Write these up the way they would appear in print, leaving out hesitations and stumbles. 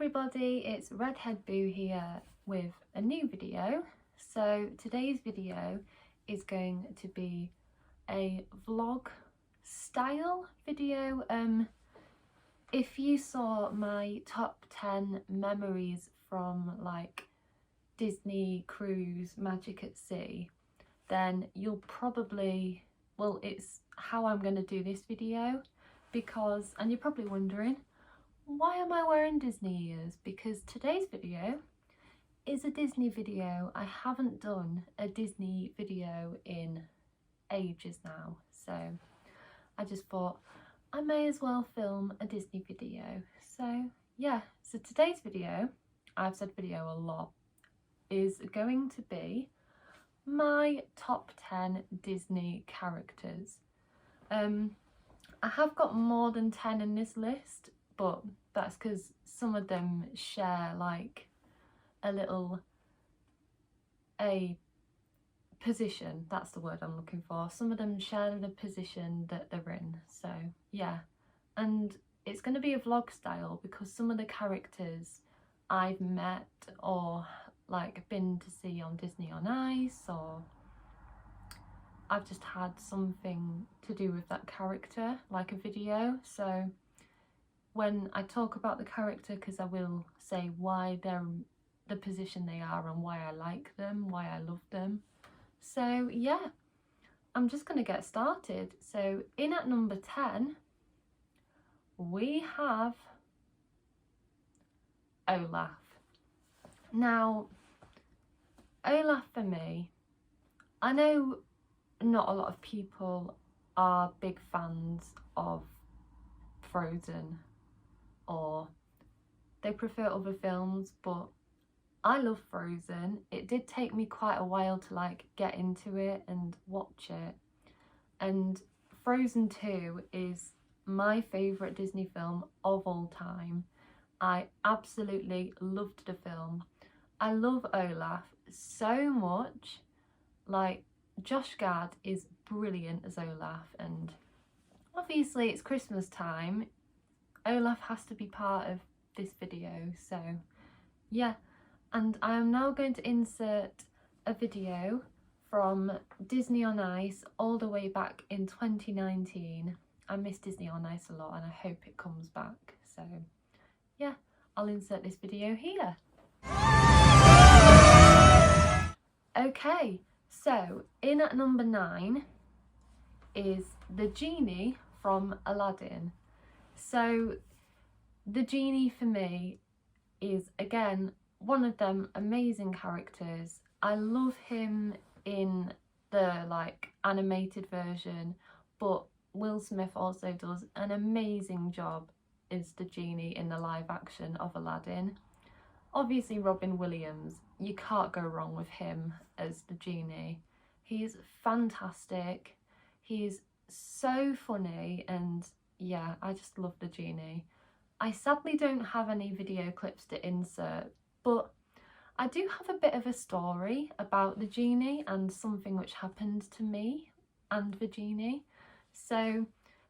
everybody, it's Redhead Boo here with a new video. So today's video is going to be a vlog style video. If you saw my top 10 memories from like Disney cruise Magic at Sea, then you'll probably, well, it's how I'm going to do this video, because, and you're probably wondering, why am I wearing Disney ears? Because today's video is a Disney video. I haven't done a Disney video in ages now, so I just thought I may as well film a Disney video. So yeah, so today's video, I've said video a lot, is going to be my top 10 Disney characters. I have got more than 10 in this list, but that's because some of them share like a position, that's the word I'm looking for. Some of them share the position that they're in, so yeah. And it's going to be a vlog style because some of the characters I've met or like been to see on Disney on Ice, or I've just had something to do with that character, like a video. So when I talk about the character, because I will say why they're the position they are and why I like them, why I love them. So yeah, I'm just going to get started. So in at number 10, we have Olaf. Now, Olaf for me, I know not a lot of people are big fans of Frozen, or they prefer other films, but I love Frozen. It did take me quite a while to like get into it and watch it, and Frozen 2 is my favourite Disney film of all time. I absolutely loved the film. I love Olaf so much. Like, Josh Gad is brilliant as Olaf, and obviously it's Christmas time. Olaf has to be part of this video, so yeah. And I am now going to insert a video from Disney on Ice all the way back in 2019. I miss Disney on Ice a lot and I hope it comes back. So yeah, I'll insert this video here. Okay, so in at number 9 is the Genie from Aladdin. So the Genie for me is again one of them amazing characters. I love him in the like animated version, but Will Smith also does an amazing job as the Genie in the live action of Aladdin. Obviously Robin Williams, you can't go wrong with him as the Genie. He's fantastic, he's so funny, and yeah, I just love the Genie. I sadly don't have any video clips to insert, but I do have a bit of a story about the Genie and something which happened to me and the Genie. So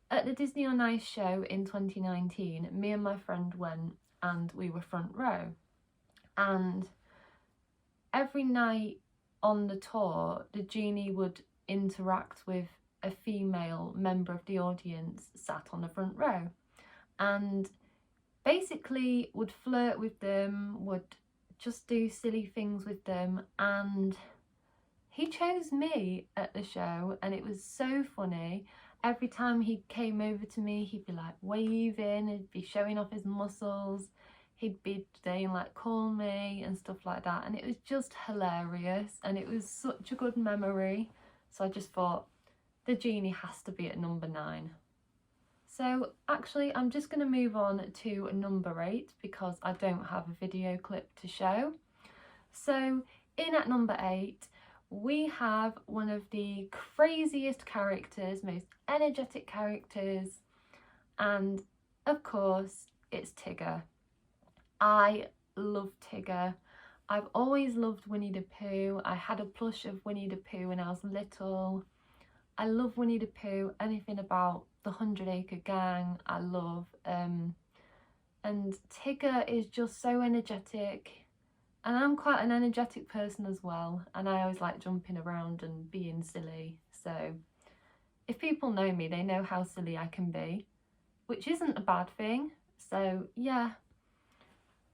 at the Disney on Ice show in 2019, me and my friend went and we were front row. And every night on the tour, the Genie would interact with a female member of the audience sat on the front row, and basically would flirt with them, would just do silly things with them, and he chose me at the show, and it was so funny. Every time he came over to me, he'd be like waving, he'd be showing off his muscles, he'd be saying like call me and stuff like that, and it was just hilarious and it was such a good memory. So I just thought the Genie has to be at number 9. So actually I'm just going to move on to number 8 because I don't have a video clip to show. So in at number 8 we have one of the craziest characters, most energetic characters, and of course it's Tigger. I love Tigger. I've always loved Winnie the Pooh. I had a plush of Winnie the Pooh when I was little. I love Winnie the Pooh, anything about the 100 Acre Gang I love. and Tigger is just so energetic, and I'm quite an energetic person as well, and I always like jumping around and being silly, so if people know me, they know how silly I can be, which isn't a bad thing. So yeah,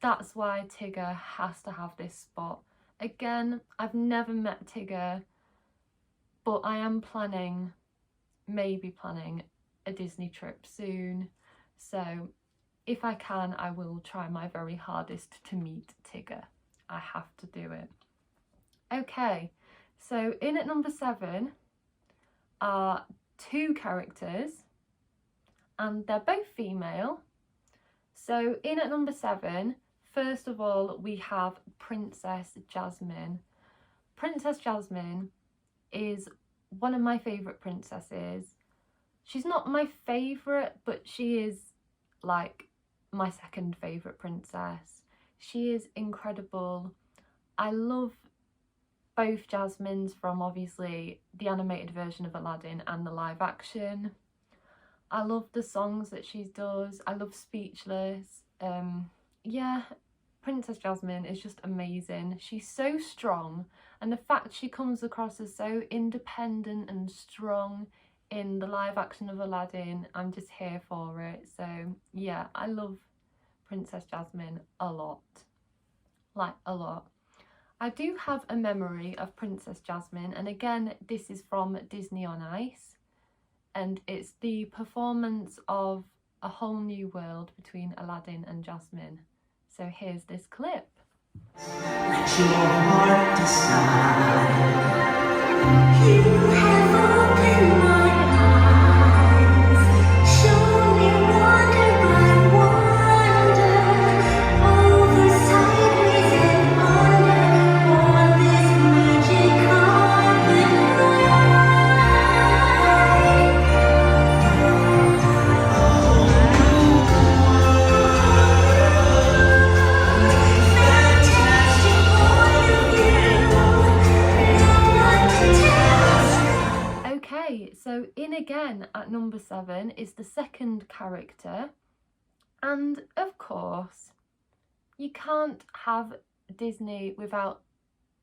that's why Tigger has to have this spot. Again, I've never met Tigger, but I am planning, maybe planning a Disney trip soon. So if I can, I will try my very hardest to meet Tigger. I have to do it. Okay, so in at number 7 are 2 characters, and they're both female. So in at number 7, first of all, we have Princess Jasmine. Princess Jasmine is one of my favourite princesses. She's not my favourite, but she is like my second favourite princess. She is incredible. I love both Jasmines from obviously the animated version of Aladdin and the live action. I love the songs that she does. I love Speechless. Yeah, Princess Jasmine is just amazing. She's so strong, and the fact she comes across as so independent and strong in the live action of Aladdin, I'm just here for it. So yeah, I love Princess Jasmine a lot. Like a lot. I do have a memory of Princess Jasmine, and again, this is from Disney on Ice, and it's the performance of A Whole New World between Aladdin and Jasmine. So here's this clip. Let your heart decide. You have opened my eyes, shown me wonder by wonder, over sideways and under, on this magic carpet ride. Okay, so in again at number 7 is the second character, and of course you can't have Disney without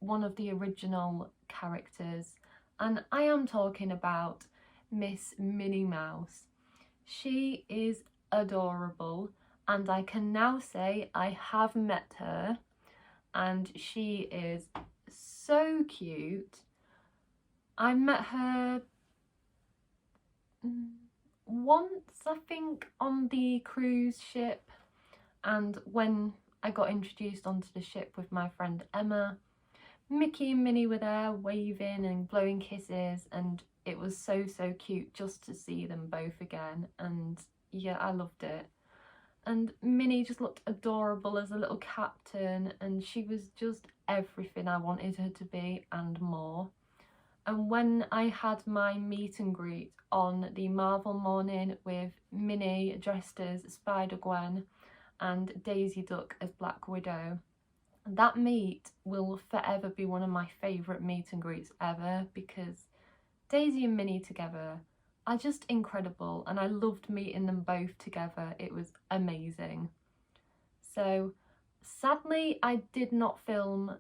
one of the original characters, and I am talking about Miss Minnie Mouse. She is adorable, and I can now say I have met her, and she is so cute. I met her once, I think, on the cruise ship, and when I got introduced onto the ship with my friend Emma, Mickey and Minnie were there waving and blowing kisses, and it was so cute just to see them both again, and yeah, I loved it. And Minnie just looked adorable as a little captain, and she was just everything I wanted her to be and more. And when I had my meet and greet on the Marvel morning with Minnie dressed as Spider-Gwen and Daisy Duck as Black Widow, that meet will forever be one of my favourite meet and greets ever, because Daisy and Minnie together are just incredible, and I loved meeting them both together. It was amazing. So sadly I did not film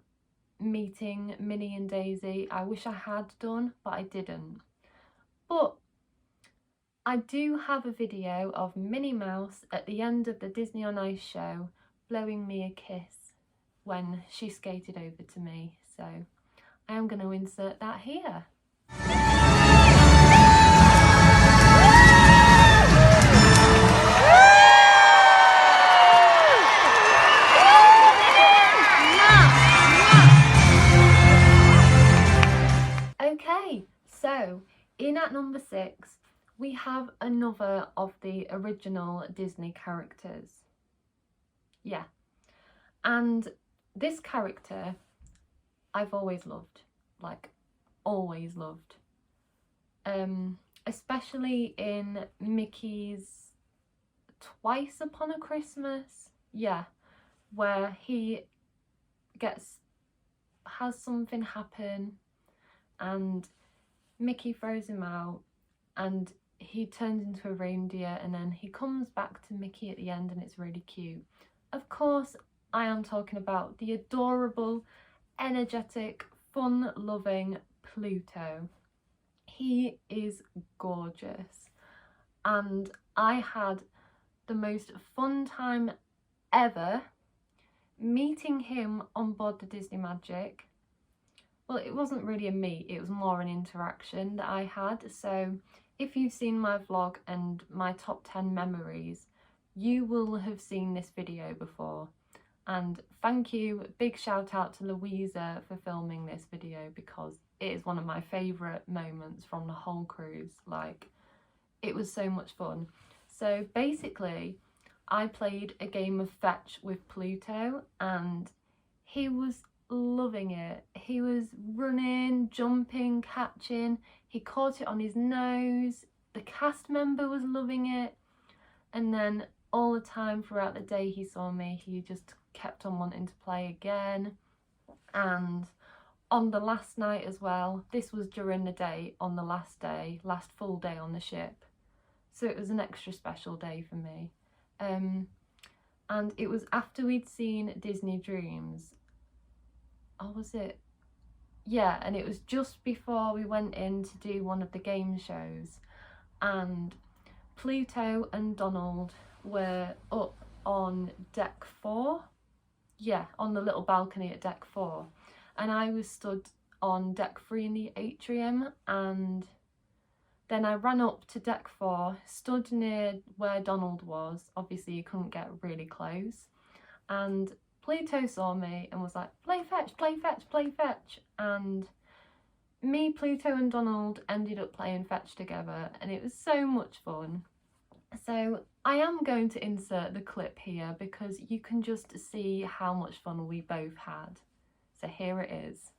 meeting Minnie and Daisy. I wish I had done, but I didn't. But I do have a video of Minnie Mouse at the end of the Disney on Ice show blowing me a kiss when she skated over to me, so I am going to insert that here. Okay, so in at number 6 we have another of the original Disney characters. Yeah, and this character I've always loved, like always loved, especially in Mickey's Twice Upon a Christmas, yeah, where he has something happen and Mickey throws him out, and he turns into a reindeer and then he comes back to Mickey at the end, and it's really cute. Of course, I am talking about the adorable, energetic, fun-loving Pluto. He is gorgeous, and I had the most fun time ever meeting him on board the Disney Magic. Well, it wasn't really a meet, it was more an interaction that I had. So if you've seen my vlog and my top 10 memories, you will have seen this video before. And thank you, big shout out to Louisa for filming this video, because it is one of my favourite moments from the whole cruise. Like, it was so much fun. So basically, I played a game of fetch with Pluto and he was loving it. He was running, jumping, catching. He caught it on his nose. The cast member was loving it. And then all the time throughout the day he saw me, he just kept on wanting to play again. And on the last night as well, this was during the day, on the last day, last full day on the ship. So it was an extra special day for me. And it was after we'd seen Disney Dreams. Oh, was it? Yeah, and it was just before we went in to do one of the game shows. And Pluto and Donald were up on deck 4. Yeah, on the little balcony at deck 4. And I was stood on deck 3 in the atrium, and then I ran up to deck 4, stood near where Donald was. Obviously you couldn't get really close. And Pluto saw me and was like, play fetch, play fetch, play fetch. And me, Pluto and Donald ended up playing fetch together, and it was so much fun. So I am going to insert the clip here because you can just see how much fun we both had. So here it is.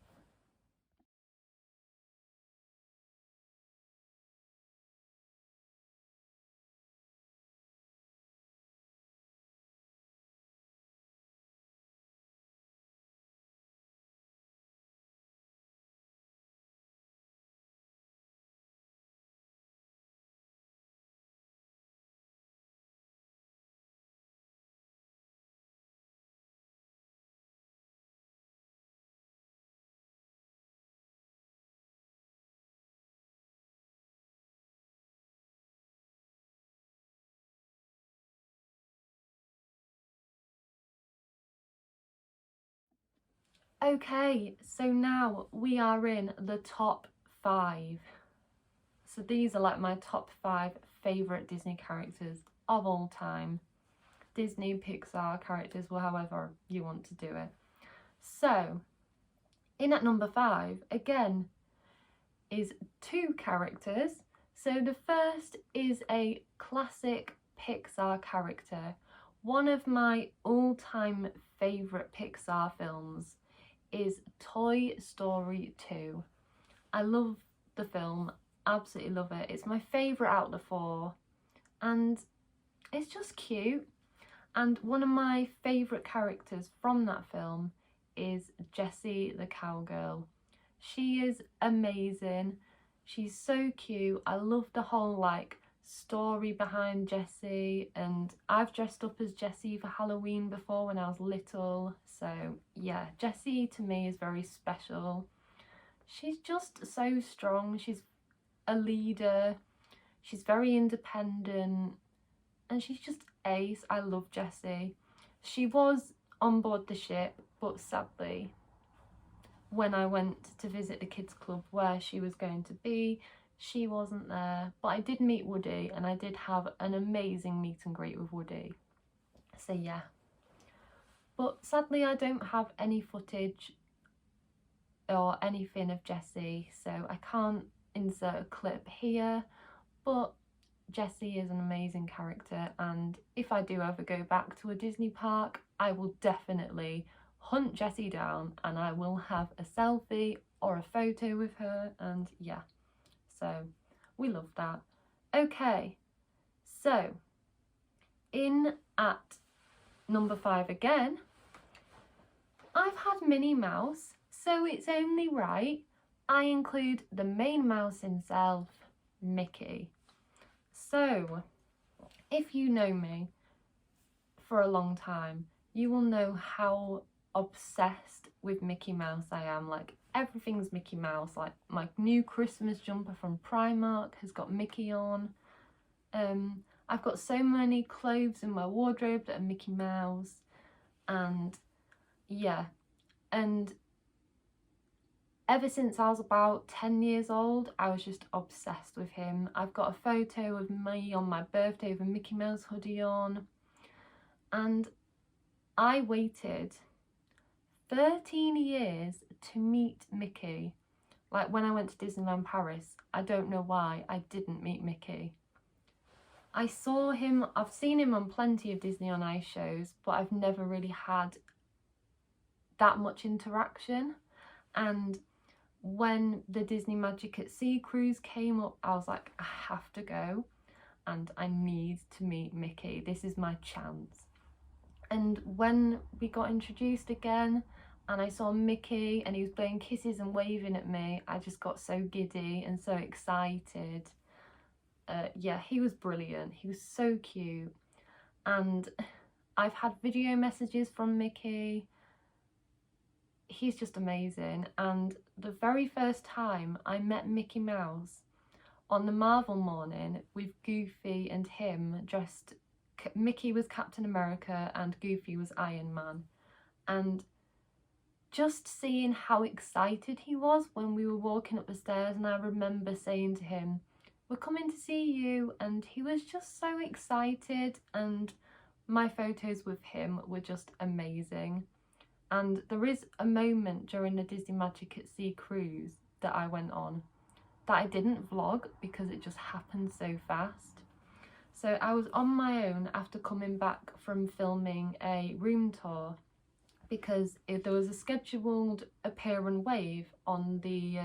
Okay, so now we are in the top 5. So these are like my top 5 favourite Disney characters of all time. Disney, Pixar characters, or however you want to do it. So, in at number 5, again, is 2 characters. So the first is a classic Pixar character. One of my all-time favourite Pixar films is Toy Story 2. I love the film, absolutely love it. It's my favourite out of the 4, and it's just cute. And one of my favourite characters from that film is Jessie the cowgirl. She is amazing. She's so cute. I love the whole like story behind Jessie, and I've dressed up as Jessie for Halloween before when I was little. So yeah, Jessie to me is very special. She's just so strong. She's a leader. She's very independent, and she's just ace. I love Jessie. She was on board the ship, but sadly, when I went to visit the kids club where she was going to be, she wasn't there. But I did meet Woody, and I did have an amazing meet and greet with Woody. So yeah. But sadly I don't have any footage or anything of Jessie, so I can't insert a clip here. But Jessie is an amazing character, and if I do ever go back to a Disney park, I will definitely hunt Jessie down and I will have a selfie or a photo with her, and yeah, so we love that. Okay, so in at number 5 again, I've had Minnie Mouse, so it's only right I include the main mouse himself, Mickey. So, if you know me for a long time, you will know how obsessed with Mickey Mouse I am. Like, everything's Mickey Mouse. Like, my new Christmas jumper from Primark has got Mickey on. I've got so many clothes in my wardrobe that are Mickey Mouse, and yeah, and ever since I was about 10 years old, I was just obsessed with him. I've got a photo of me on my birthday with a Mickey Mouse hoodie on, and I waited 13 years to meet Mickey. Like, when I went to Disneyland Paris, I don't know why I didn't meet Mickey. I saw him, I've seen him on plenty of Disney on Ice shows, but I've never really had that much interaction. And when the Disney Magic at Sea cruise came up, I was like, I have to go and I need to meet Mickey. This is my chance. And when we got introduced again and I saw Mickey and he was blowing kisses and waving at me, I just got so giddy and so excited. Yeah, he was brilliant. He was so cute. And I've had video messages from Mickey. He's just amazing. And the very first time I met Mickey Mouse on the Marvel morning with Goofy and him dressed, Mickey was Captain America and Goofy was Iron Man. And just seeing how excited he was when we were walking up the stairs, and I remember saying to him, "We're coming to see you," and he was just so excited, and my photos with him were just amazing. And there is a moment during the Disney Magic at Sea cruise that I went on that I didn't vlog because it just happened so fast. So I was on my own after coming back from filming a room tour because there was a scheduled appear and wave on the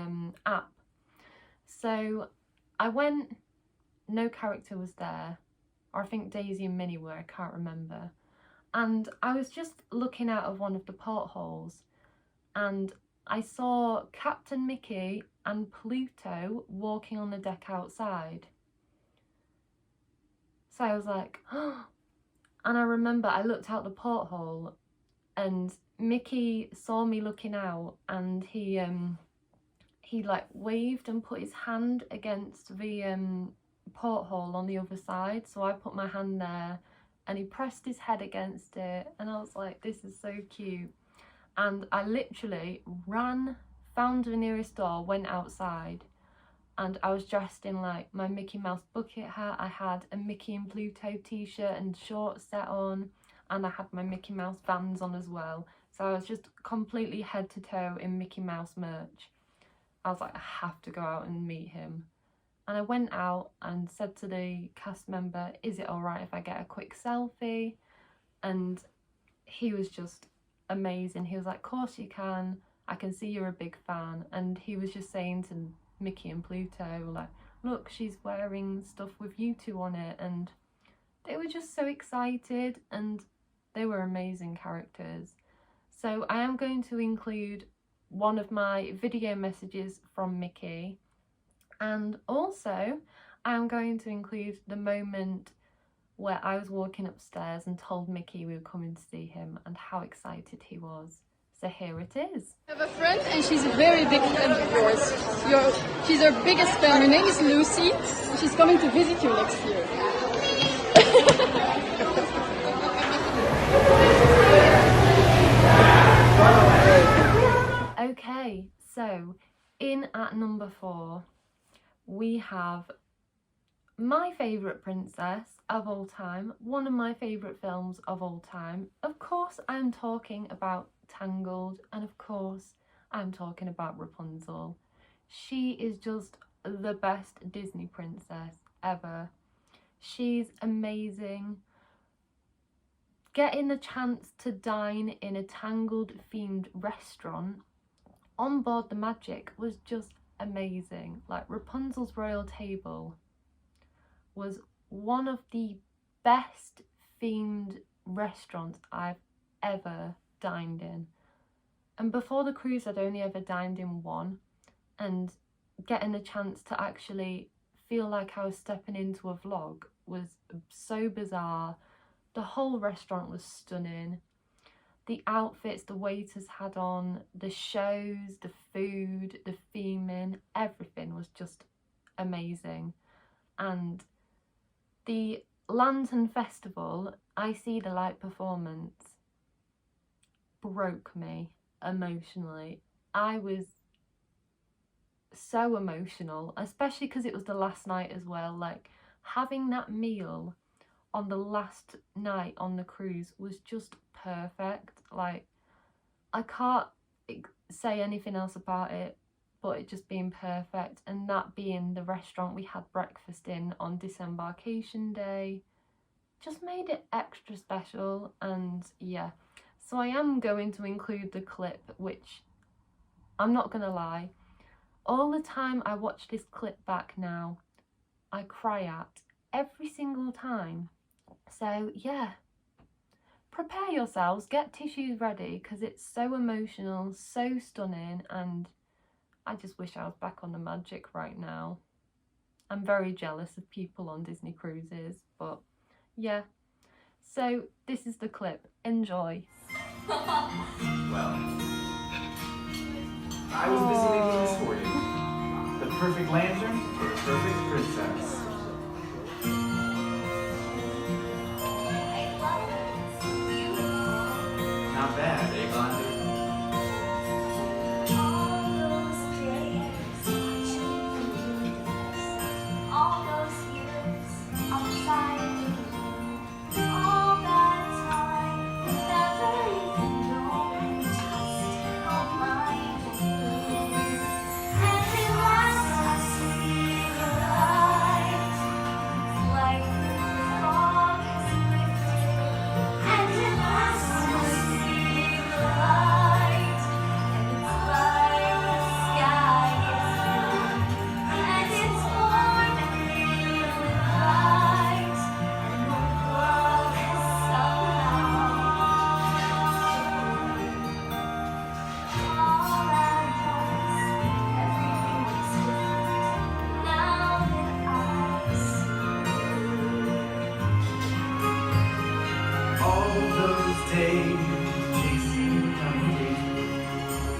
app. So I went, no character was there, or I think Daisy and Minnie were, I can't remember. And I was just looking out of one of the portholes and I saw Captain Mickey and Pluto walking on the deck outside. So I was like, oh. And I remember I looked out the porthole and Mickey saw me looking out and he like waved and put his hand against the porthole on the other side. So I put my hand there and he pressed his head against it and I was like, this is so cute. And I literally ran, found the nearest door, went outside, and I was dressed in like my Mickey Mouse bucket hat. I had a Mickey and Pluto t-shirt and shorts set on, and I had my Mickey Mouse Vans on as well. So I was just completely head to toe in Mickey Mouse merch. I was like, I have to go out and meet him. And I went out and said to the cast member, is it alright if I get a quick selfie? And he was just amazing. He was like, of course you can. I can see you're a big fan. And he was just saying to Mickey and Pluto, like, look, she's wearing stuff with you two on it. And they were just so excited and they were amazing characters. So I am going to include one of my video messages from Mickey, and also I'm going to include the moment where I was walking upstairs and told Mickey we were coming to see him and how excited he was. So here it is. I have a friend and she's a very big fan of yours. She's our biggest fan. Her name is Lucy. She's coming to visit you next year. Okay, so in at number 4 we have my favourite princess of all time, one of my favourite films of all time. Of course I'm talking about Tangled, and of course I'm talking about Rapunzel. She is just the best Disney princess ever. She's amazing. Getting the chance to dine in a Tangled themed restaurant on board the Magic was just amazing. Like, Rapunzel's Royal Table was one of the best themed restaurants I've ever dined in. And before the cruise I'd only ever dined in one, and getting the chance to actually feel like I was stepping into a vlog was so bizarre. The whole restaurant was stunning. The outfits the waiters had on, the shows, the food, the theming, everything was just amazing. And the Lantern Festival, I See the Light performance, broke me emotionally. I was so emotional, especially because it was the last night as well. Like, having that meal on the last night on the cruise was just perfect. Like, I can't say anything else about it but it just being perfect, and that being the restaurant we had breakfast in on disembarkation day just made it extra special. And yeah, so I am going to include the clip, which I'm not gonna lie, all the time I watch this clip back now I cry at every single time. So yeah, prepare yourselves, get tissues ready, because it's so emotional, so stunning, and I just wish I was back on the Magic right now. I'm very jealous of people on Disney cruises, but yeah. So this is the clip, enjoy. Well, I was busy making this for you. The perfect lantern for the perfect princess. Not bad, eh, Blondie? All those years outside the room, all that time, never even knowing just how mine grew. And at last I see the light, like the fog has lifted. And at last I see the light, and it's like the sky is blue, and it's warm and real and bright, and the world has somehow all at once. Everything looks different now that I see you. All those days chasing coming,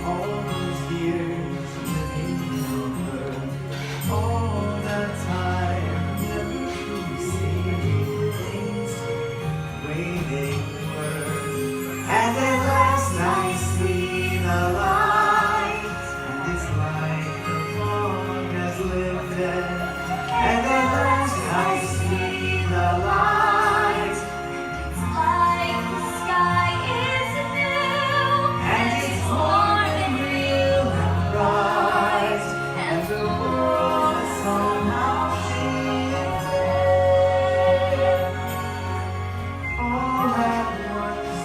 all those years living over, all that time never truly seeing things the way they were. And at last I see the light, and it's like the fog has lifted. And at last I see the light, It's like the sky is blue, and it's warm and real and bright, and the world has somehow shifted. All at once,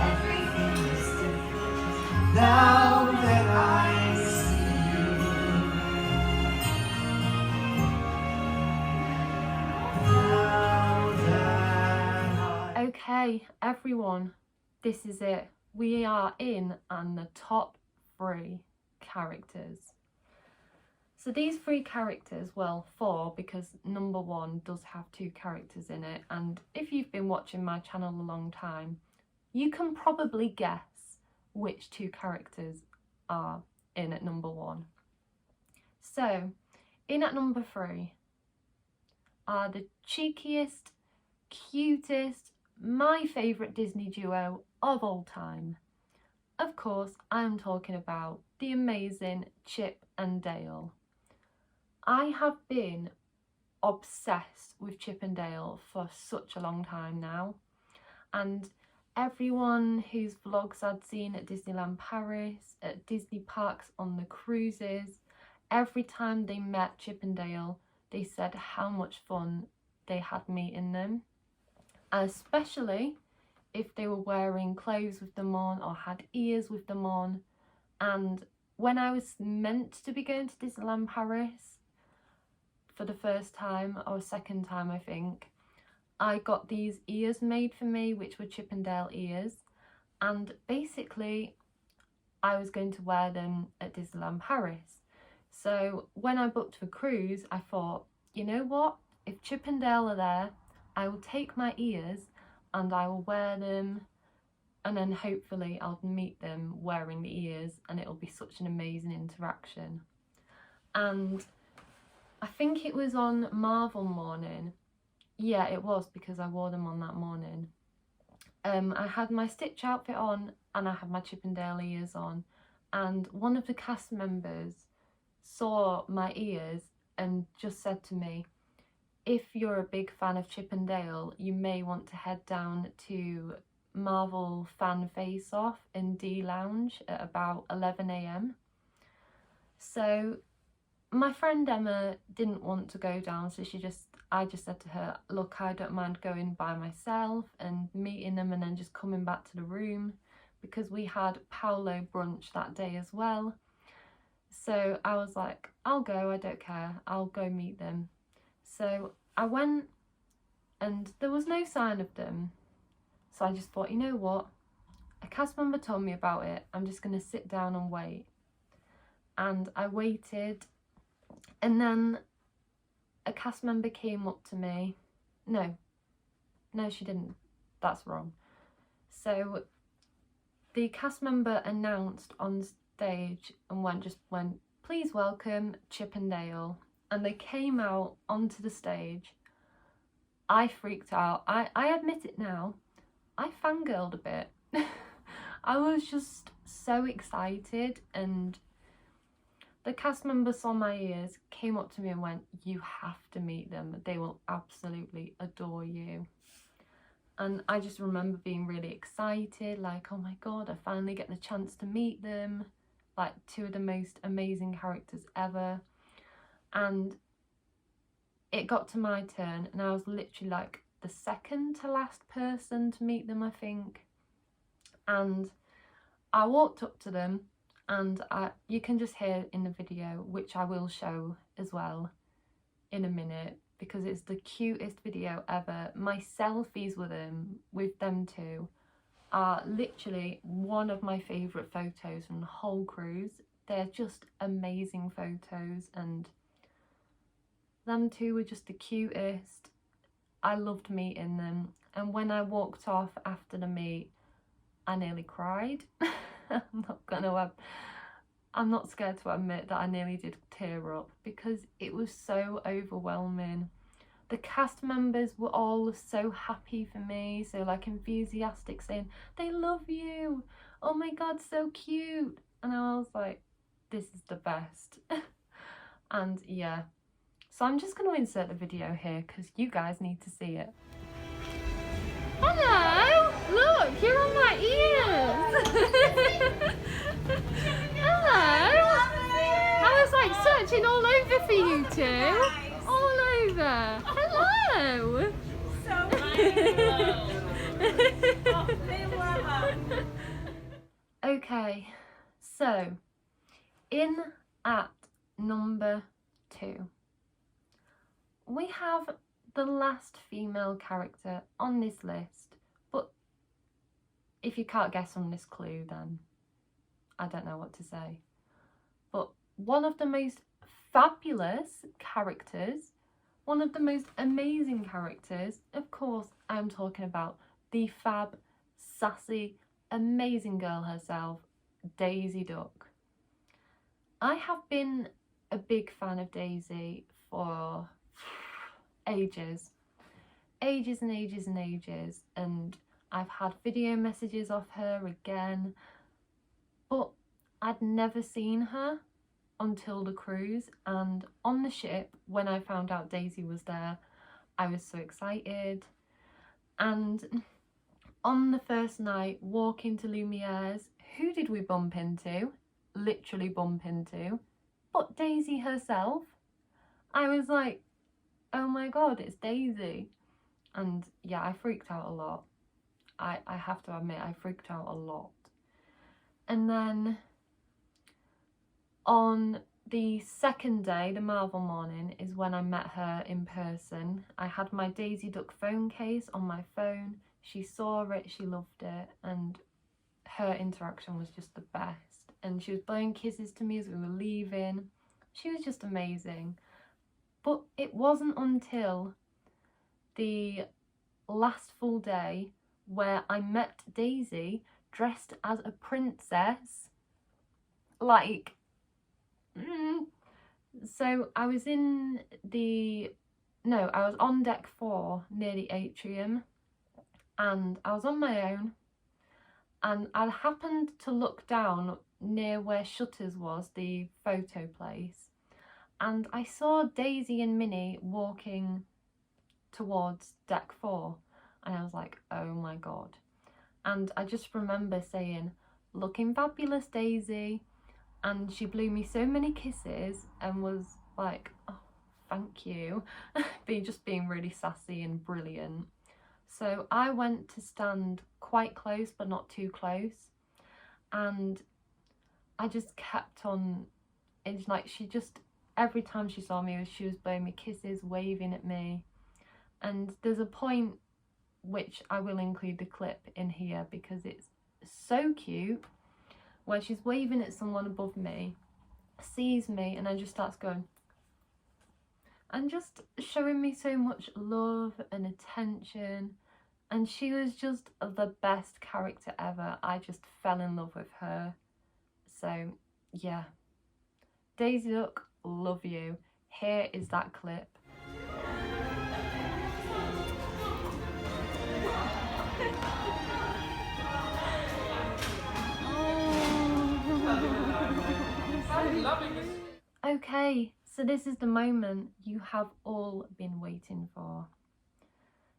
everything is different. now that I see you. Now that I Okay, everyone, this is it. We are in on the top 3 characters. So these 3 characters, well, 4, because number 1 does have 2 characters in it, and if you've been watching my channel a long time, you can probably guess which 2 characters are in at number 1. So, in at number 3 are the cheekiest, cutest, my favourite Disney duo of all time. Of course, I'm talking about the amazing Chip and Dale. I have been obsessed with Chip and Dale for such a long time now, and everyone whose vlogs I'd seen at Disneyland Paris, at Disney parks on the cruises, every time they met Chip and Dale, they said how much fun they had meeting them, especially if they were wearing clothes with them on or had ears with them on. And when I was meant to be going to Disneyland Paris for the first time or second time, I think, I got these ears made for me, which were Chip and Dale ears, and basically I was going to wear them at Disneyland Paris. So when I booked for cruise, I thought, you know what, if Chip and Dale are there, I will take my ears and I will wear them, and then hopefully I'll meet them wearing the ears, and it'll be such an amazing interaction. And I think it was on Marvel morning. Yeah, it was, because I wore them on that morning. I had my Stitch outfit on and I had my Chip and Dale ears on, and one of the cast members saw my ears and just said to me, if you're a big fan of Chip and Dale, you may want to head down to Marvel Fan Face Off in D Lounge at about 11 AM. So my friend Emma didn't want to go down, so I just said to her, look, I don't mind going by myself and meeting them and then just coming back to the room, because we had Paolo brunch that day as well. So I was like, I'll go, I don't care, I'll go meet them. So I went and there was no sign of them. So I just thought, you know what? A cast member told me about it, I'm just going to sit down and wait. And I waited, and then a cast member came up to me. No, she didn't. That's wrong. So the cast member announced on stage and just went, please welcome Chip and Dale. And they came out onto the stage. I freaked out. I admit it now. I fangirled a bit. I was just so excited, and the cast member saw my ears, came up to me and went, you have to meet them. They will absolutely adore you. And I just remember being really excited, like, oh my God, I finally get the chance to meet them. Like, two of the most amazing characters ever. And it got to my turn, and I was literally like the second to last person to meet them, I think. And I walked up to them, and you can just hear in the video, which I will show as well in a minute, because it's the cutest video ever. My selfies with them two are literally one of my favourite photos from the whole cruise. They're just amazing photos, and them two were just the cutest. I loved meeting them, and when I walked off after the meet, I nearly cried. I'm not scared to admit that I nearly did tear up, because it was so overwhelming. The cast members were all so happy for me, so like enthusiastic, saying they love you, oh my God, so cute. And I was like, this is the best. And yeah, so I'm just going to insert the video here because you guys need to see it. Hello! Look, you're on my ears! Hello! I was like searching all over for you two. All over. Hello! Okay, so in at number 2, we have the last female character on this list, but if you can't guess from this clue, then I don't know what to say. But one of the most fabulous characters, one of the most amazing characters, of course, I'm talking about the fab, sassy, amazing girl herself, Daisy Duck. I have been a big fan of Daisy for ages and ages and ages, and I've had video messages of her again, but I'd never seen her until the cruise. And on the ship, when I found out Daisy was there, I was so excited. And on the first night, walking to Lumiere's, who did we bump into? Literally bump into, but Daisy herself. I was like, oh my God, it's Daisy. And yeah, I freaked out a lot. I have to admit, I freaked out a lot. And then on the second day, the Marvel morning, is when I met her in person. I had my Daisy Duck phone case on my phone. She saw it, she loved it, and her interaction was just the best. And she was blowing kisses to me as we were leaving. She was just amazing. But it wasn't until the last full day where I met Daisy dressed as a princess. Like, so I was on deck 4 near the atrium, and I was on my own, and I happened to look down near where Shutters was, the photo place, and I saw Daisy and Minnie walking towards deck 4, and I was like, oh my god. And I just remember saying, looking fabulous, Daisy, and she blew me so many kisses and was like, oh, thank you. being really sassy and brilliant. So I went to stand quite close but not too close, and I just kept on, it's like she just, every time she saw me, she was blowing me kisses, waving at me. And there's a point which I will include the clip in here because it's so cute, where she's waving at someone above me, sees me, and then just starts going and just showing me so much love and attention. And she was just the best character ever. I just fell in love with her. So yeah, Daisy Duck, love you. Here is that clip. Okay, so this is the moment you have all been waiting for.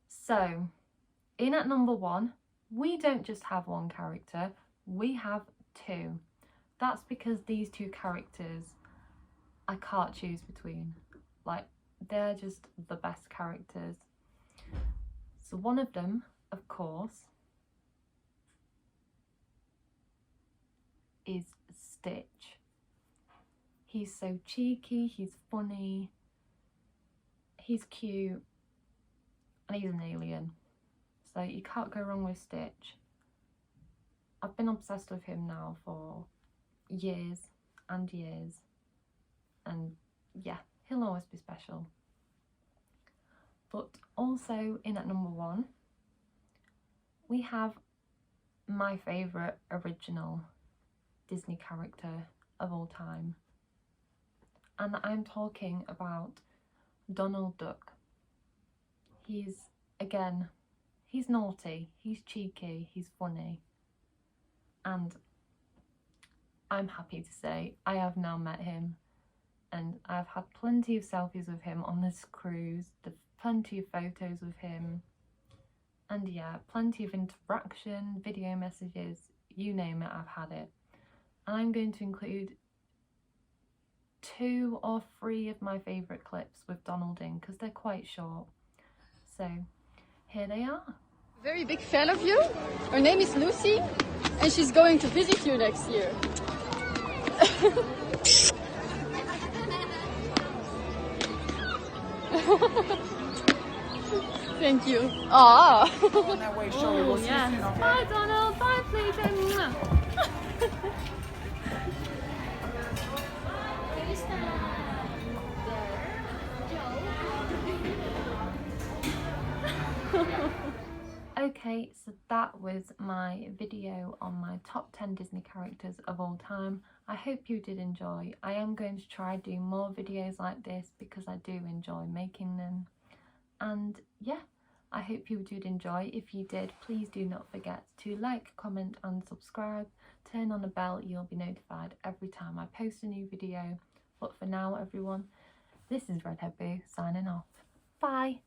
So, in at number 1, we don't just have one character, we have 2. That's because these 2 characters I can't choose between. Like, they're just the best characters. So one of them, of course, is Stitch. He's so cheeky, he's funny, he's cute, and he's an alien. So you can't go wrong with Stitch. I've been obsessed with him now for years and years. And yeah, he'll always be special. But also in at number 1, we have my favourite original Disney character of all time. And I'm talking about Donald Duck. He's naughty, he's cheeky, he's funny. And I'm happy to say I have now met him, and I've had plenty of selfies with him on this cruise, plenty of photos with him, and yeah, plenty of interaction, video messages, you name it, I've had it. And I'm going to include 2 or 3 of my favourite clips with Donald in, because they're quite short. So here they are. Very big fan of you. Her name is Lucy, and she's going to visit you next year. Thank you. Ah. Oh yes. Bye Donald. Bye Pluto. Okay, so that was my video on my top 10 Disney characters of all time. I hope you did enjoy. I am going to try doing more videos like this because I do enjoy making them. And yeah, I hope you did enjoy. If you did, please do not forget to like, comment and subscribe. Turn on the bell, you'll be notified every time I post a new video. But for now everyone, this is Redhead Boo signing off. Bye!